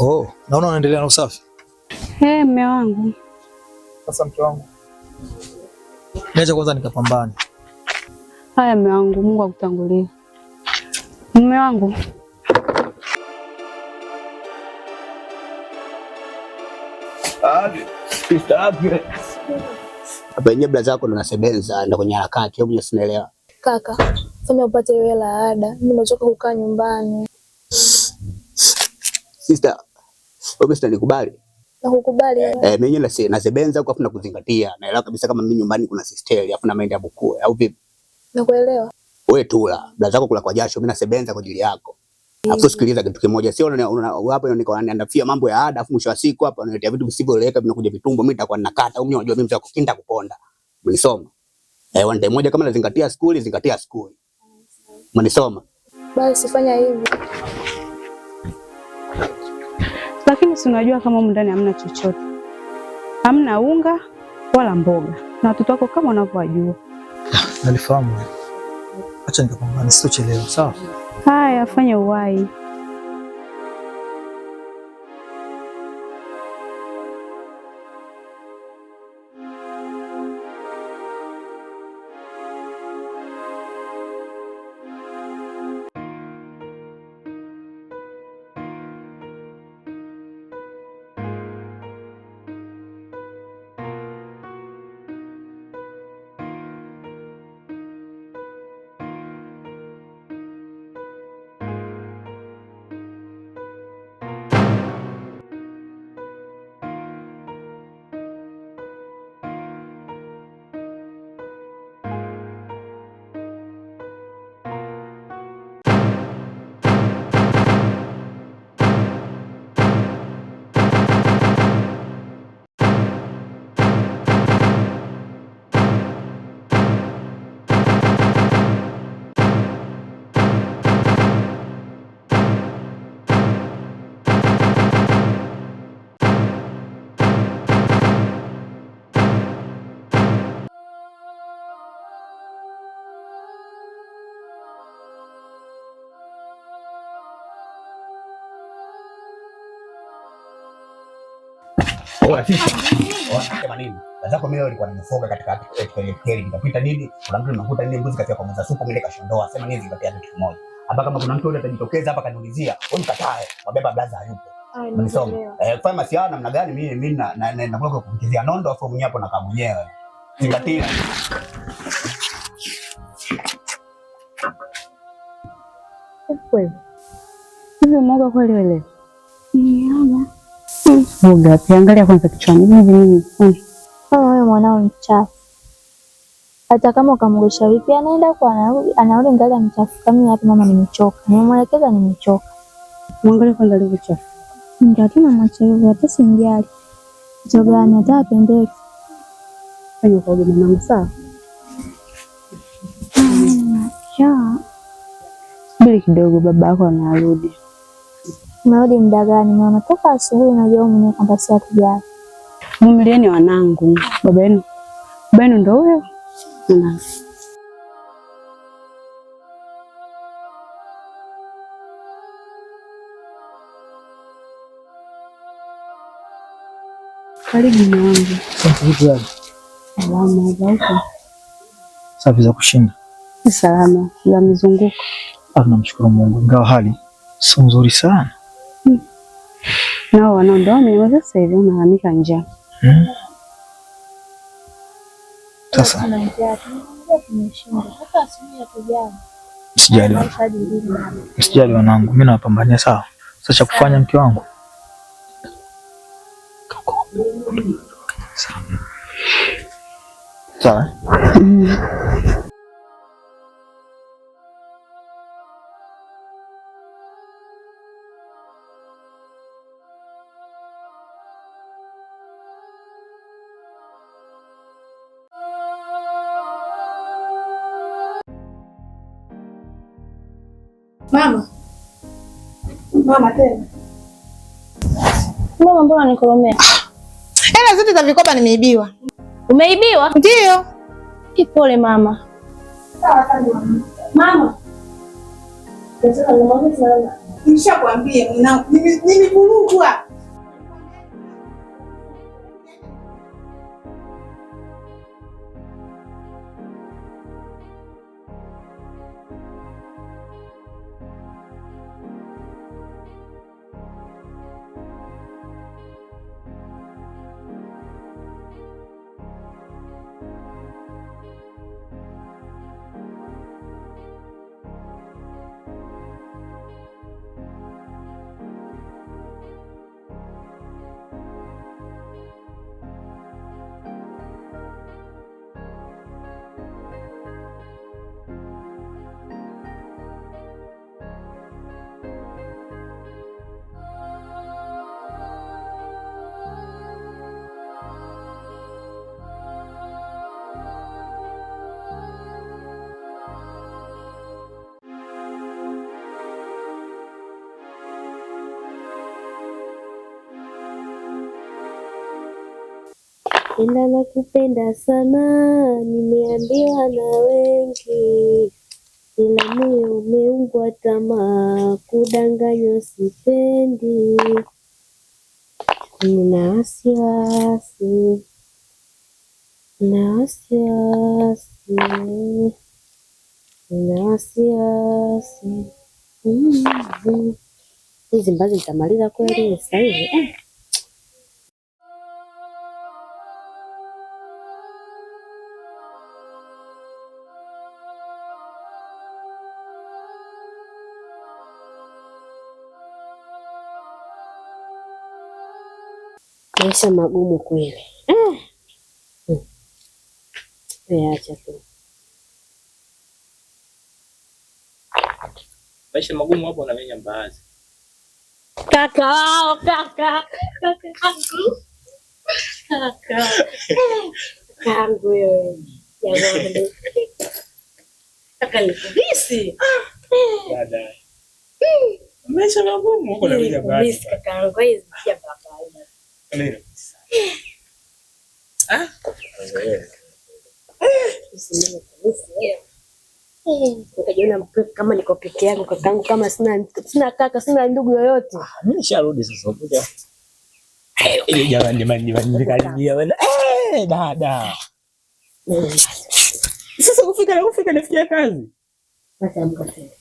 Oh, naona unaendelea na usafi. Mume wangu. Sasa mke wangu, niache kwanza nikapambane. Haya mume wangu, Mungu akutangulie. Mume wangu. Hapa yenyewe blaza zako ndo nasebenza ndo kwenye harakati, hebu sinaelewa. Kaka, fanya upate hela ada. Mimi nimechoka kukaa nyumbani. Sister, wewe sister nikubali. Nakukubali. Mimi nasebenza huko afu nakuzingatia. Naelewa kabisa kama mimi nyumbani kuna sister afu na maende ya bukue au vipi? Nakuelewa. Wewe tula, blaza zako kula kwa jasho, mimi nasebenza kwa ajili yako. Afu sikiliza kitu kimoja, sio hapo niko ananiandafia mambo ya ada afu mwisho wa siku hapa unaletea vitu visivyoeleweka vinakuja vitumbo, mimi nitakuwa ninakata au mimi unajua mimi mzako kinda kuponda. Umenisoma? One day moja kama nazingatia skuli, zingatia skuli. Umenisoma? Basi fanya hivi. Lakini si unajua kama humu ndani hamna chochote. Hamna unga wala mboga. Na watoto wako kama unavyojua. Nalifahamu. Acha nikapambane, sitochelewa, sawa? Haya, fanya uwai. Sema nini? Lazako mimi nilikuwa nimefoka katika hoteli nikapita nini? Kuna mtu nimekuta nini mbuzi katika kwa mza supu mimi kashondoa. Sema nini zingatia kitu kimoja. Hapa kama kuna mtu yule atajitokeza hapa kaniulizia, wewe mkatae, wabeba blaza hayupo. Umenisoma? Kufanya masiara namna gani mimi na kwa kukuchezea nondo afu mwenyewe hapo na kama mwenyewe. Zingatia. Kweli. Hivi mwoga kweli wewe? Niona. Mwoga, angalia kwanza kichwani. Hivi nini? Wewe mwanao mchafu. Hata kama ukamgosha vipi anaenda kwa anarudi ngali mchafu. Kama hapa mama nimechoka. Nimemwelekeza nimechoka. Muangalie kwanza alivyo chafu. Ndio tuna mwacha hivyo hata sinjali. Jogani hata apendeke. Fanya kwa mama sawa. Ya. Subiri kidogo babako anarudi. Narudi muda gani mama? Toka asubuhi najua mwenyewe kwamba si atujali. Mumilieni wanangu. Baba yenu ndo huyo. Karibu na wangu. Vipi wewe? Salama zako? Safi za kushinda. Salama za mizunguko. Namshukuru Mungu, ingawa hali sio nzuri sana. Nao wanaondoa wameniweza sasa hivi wanahamika njaa. Sasa Msijali wanangu, mimi nawapambania sawa. Sasa cha kufanya mke wangu. Sawa. Mama tena. Mama mbona nikoromea? Hela zote za vikoba nimeibiwa. Umeibiwa? Ndio. Pole mama. Sawa sana. Mama. Nishakwambia mwanangu, nimevurugwa. Ila nakupenda sana, nimeambiwa na wengi, ila moyo umeungwa tamaa, kudanganywa sipendi. Nina wasiwasi, nina wasiwasi, nina wasiwasi. Hizi mbazi nitamaliza kweli sasa hivi? Maisha magumu kweli. Acha tu. Maisha magumu hapo na menya mbaazi. Kaka. Kangu wewe. Jamani. Kaka nikubisi. Dada. Maisha magumu hapo na menya mbaazi. Kaka hizi ya baba. Leo. Ukajiona kama niko peke yangu kakangu, kama sina kaka, sina ndugu yoyote. Mimi nisharudi sasa ukuja. Ile jamani nikaribia bwana. Dada. Sasa kufika nafikia kazi. Sasa mkate.